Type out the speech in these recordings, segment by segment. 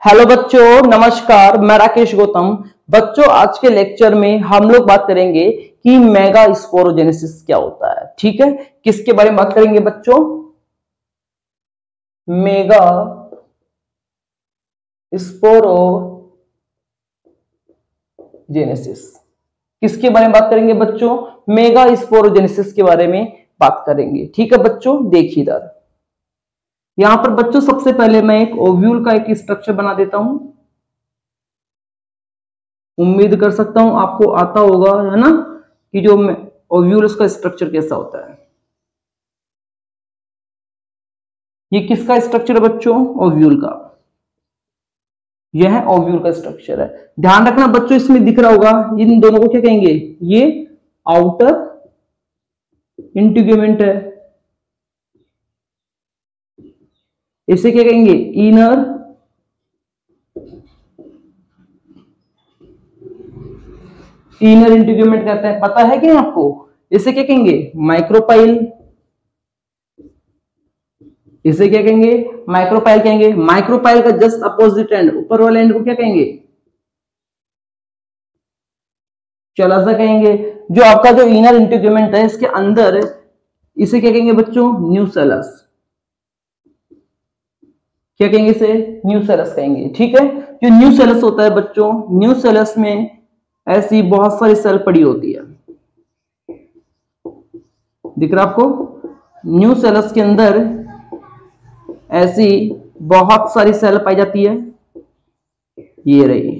Hello बच्चों, नमस्कार। मैं राकेश गौतम। बच्चों, आज के लेक्चर में हम लोग बात करेंगे कि मेगा स्पोरोजेनेसिस क्या होता है। ठीक है, किसके बारे में बात करेंगे बच्चों? Mega sporogenesis. किसके बारे में बात करेंगे बच्चों? मेगा स्पोरोजेनेसिस के बारे में बात करेंगे। ठीक है बच्चों, देखिए इधर यहां पर बच्चों सबसे पहले मैं एक ओव्यूल का एक स्ट्रक्चर बना देता हूं। उम्मीद कर सकता हूं आपको आता होगा, है ना, कि जो ओव्यूल उसका स्ट्रक्चर कैसा होता है। ये किसका स्ट्रक्चर है बच्चों? ओव्यूल का। यह है ओव्यूल का स्ट्रक्चर है। ध्यान रखना बच्चों, इसमें दिख रहा होगा, इन दोनों को क्या कहेंगे? ये आउटर इंटीग्यूमेंट है, इसे क्या कहेंगे? इनर इंटीग्यूमेंट कहते हैं। पता है कि आपको? इसे क्या कहेंगे? माइक्रोपाइल। इसे क्या कहेंगे? माइक्रोपाइल कहेंगे। माइक्रोपाइल का जस्ट अपोजिट एंड, ऊपर वाले एंड को क्या कहेंगे? चलासा कहेंगे। जो आपका जो इनर इंटीग्यूमेंट है इसके अंदर, इसे क्या कहेंगे बच्चों? न्यूसेलस। क्या कहेंगे? इसे न्यूसेलस कहेंगे। ठीक है, जो न्यूसेलस होता है बच्चों, न्यूसेलस में ऐसी बहुत सारी सेल पड़ी होती है। दिख रहा आपको? न्यूसेलस के अंदर ऐसी बहुत सारी सेल पाई जाती है। ये रही।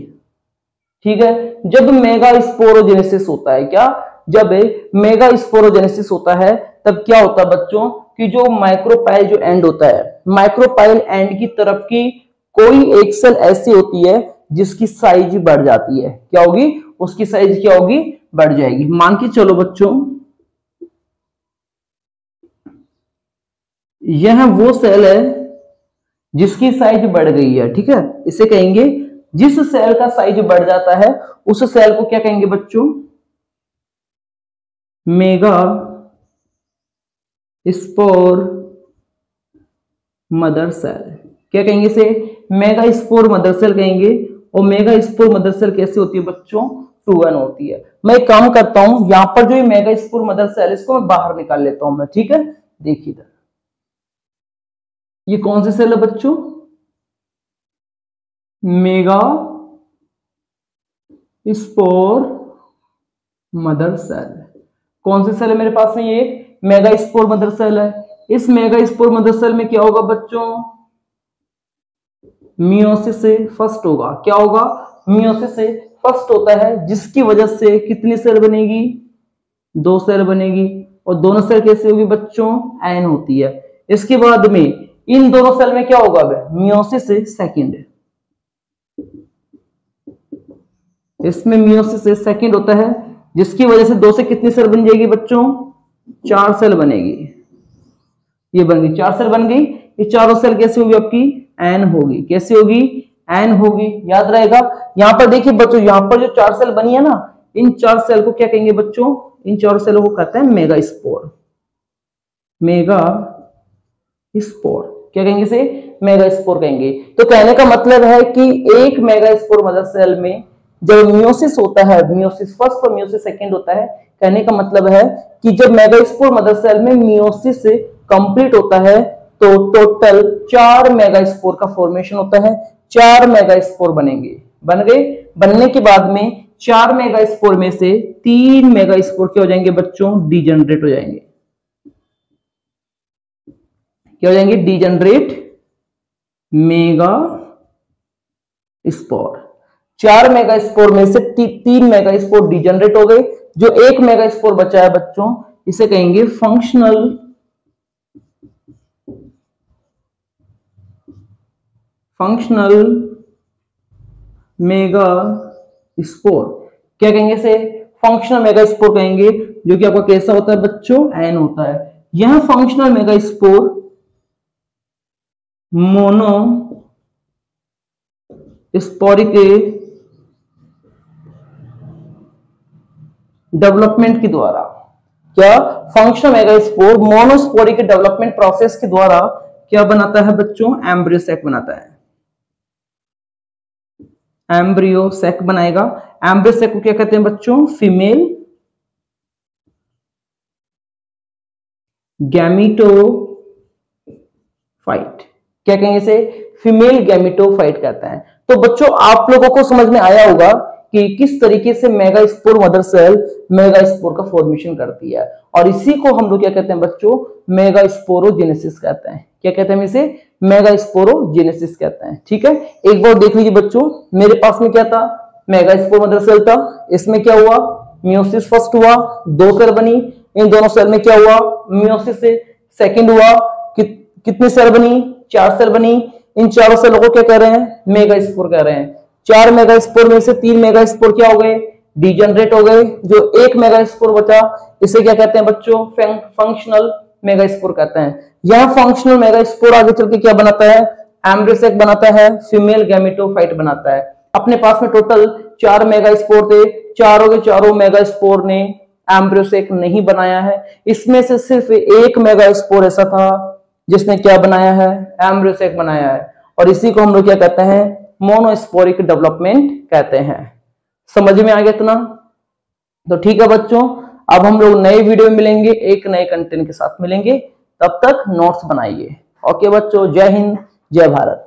ठीक है, जब मेगा स्पोरोजेनेसिस होता है, क्या? जब मेगा स्पोरोजेनेसिस होता है तब क्या होता है बच्चों कि जो माइक्रोपाइल जो एंड होता है, माइक्रोपाइल एंड की तरफ की कोई एक सेल ऐसी होती है जिसकी साइज बढ़ जाती है। क्या होगी? उसकी साइज क्या होगी? बढ़ जाएगी। मान के चलो बच्चों, यह वो सेल है जिसकी साइज बढ़ गई है। ठीक है, इसे कहेंगे, जिस सेल का साइज बढ़ जाता है उस सेल को क्या कहेंगे बच्चों? Megaspore mother cell. क्या कहेंगे इसे? मेगा स्पोर मदर सेल कहेंगे। और मेगा स्पोर मदर सेल कैसी होती है बच्चों? 2n होती है। मैं एक काम करता हूं, यहां पर जो मेगा स्पोर मदर सेल इसको मैं बाहर निकाल लेता हूं मैं। ठीक है, देखिए इधर ये कौन सी सेल है बच्चों? Megaspore mother cell. कौन सी सेल है मेरे पास में? ये मेगा स्पोर मदर सेल है। इस मेगा स्पोर मदर सेल में क्या होगा बच्चों? मियोसिस से फर्स्ट होगा। क्या होगा? मियोसिस से फर्स्ट होता है, जिसकी वजह से कितनी सेल बनेगी? 2 सेल बनेगी। और दोनों सेल कैसे होगी बच्चों? एन होती है। इसके बाद में इन दोनों सेल में क्या होगा? मियोसिस से सेकंड। इसमें मियोसिस से सेकंड होता है, जिसकी वजह से 2 से कितनी सेल बन जाएगी बच्चों? 4 सेल बनेगी। ये बन गई, 4 सेल बन गई। ये चारों सेल कैसे होगी आपकी? एन होगी। कैसे होगी? एन होगी। याद रहेगा। यहां पर देखिए बच्चों, यहां पर जो 4 सेल बनी है ना, इन 4 सेल को क्या कहेंगे बच्चों? इन 4 सेलों को कहते हैं मेगा स्पोर। मेगा स्पोर क्या कहेंगे इसे? मेगा स्पोर कहेंगे। तो कहने का मतलब है कि एक मेगा स्पोर मदर सेल में जब मियोसिस होता है, मियोसिस फर्स्ट और मियोसिस सेकंड होता है, कहने का मतलब है कि जब मेगा स्पोर मदर सेल में मियोसिस कंप्लीट होता है तो टोटल 4 मेगा स्पोर का फॉर्मेशन होता है। 4 मेगा स्पोर बनेंगे। बन गए। बनने के बाद में 4 मेगा स्पोर में से 3 मेगा स्पोर क्या हो जाएंगे बच्चों? डीजनरेट हो जाएंगे। क्या हो जाएंगे? Degenerate mega spore. 4 mega spore में से 3 मेगा स्पोर डीजनरेट हो गए। जो 1 मेगा स्पोर बचा है बच्चों, इसे कहेंगे फंक्शनल मेगा स्पोर। क्या कहेंगे इसे? फंक्शनल मेगा स्पोर कहेंगे, जो कि आपका कैसा होता है बच्चों? एन होता है। यह functional mega spore mono sporic development के द्वारा, क्या? Functional mega spore monosporic development process के द्वारा क्या बनाता है बच्चों? एम्ब्रियो सैक बनाता है। एम्ब्रियो सेक बनाएगा। एम्ब्रियो सेक को क्या कहते हैं बच्चों? Female gametophyte. क्या कहेंगे इसे? फीमेल गैमीटोफाइट कहते हैं। तो बच्चों आप लोगों को समझ में आया होगा कि किस तरीके से मेगास्पोर मदर सेल मेगास्पोर का फॉर्मेशन करती है, और इसी को हम लोग क्या कहते हैं बच्चों? मेगास्पोरोजेनेसिस कहते हैं। क्या कहते हैं इसे? मेगास्पोरोजेनेसिस कहते हैं। ठीक है, एक बार देख लीजिए बच्चों, मेरे पास में क्या था? मेगास्पोर मदर सेल था। इसमें क्या हुआ? मियोसिस फर्स्ट हुआ, 2 सेल बनी। इन दोनों सेल में क्या हुआ? मियोसिस से सेकंड हुआ। कितनी सेल बनी? 4 सेल बनी। इन चारों सेलों को क्या कह रहे हैं? मेगास्पोर कह रहे हैं। 4 मेगास्पोर में से 3 मेगास्पोर क्या हो गए? डीजनरेट हो गए। जो 1 मेगास्पोर बचा इसे क्या कहते हैं बच्चों? फंक्शनल मेगास्पोर कहते हैं। यह फंक्शनल मेगास्पोर आगे चल के क्या बनाता है? एम्ब्रियो सेक बनाता है, फीमेल गैमेटोफाइट बनाता है। अपने पास में टोटल 4 मेगास्पोर थे, चारों के चारों मेगास्पोर ने एम्ब्रियो सेक नहीं बनाया है। इसमें से सिर्फ 1 मेगास्पोर ऐसा था जिसने क्या बनाया है? एम्ब्रियो सेक बनाया है, और इसी को हम लोग क्या कहते हैं? मोनोस्पोरिक डेवलपमेंट कहते हैं। समझ में आ गया इतना? तो ठीक है बच्चों, अब हम लोग नए वीडियो में मिलेंगे, एक नए कंटेंट के साथ मिलेंगे। तब तक नोट्स बनाइए। ओके बच्चों, जय हिंद, जय भारत।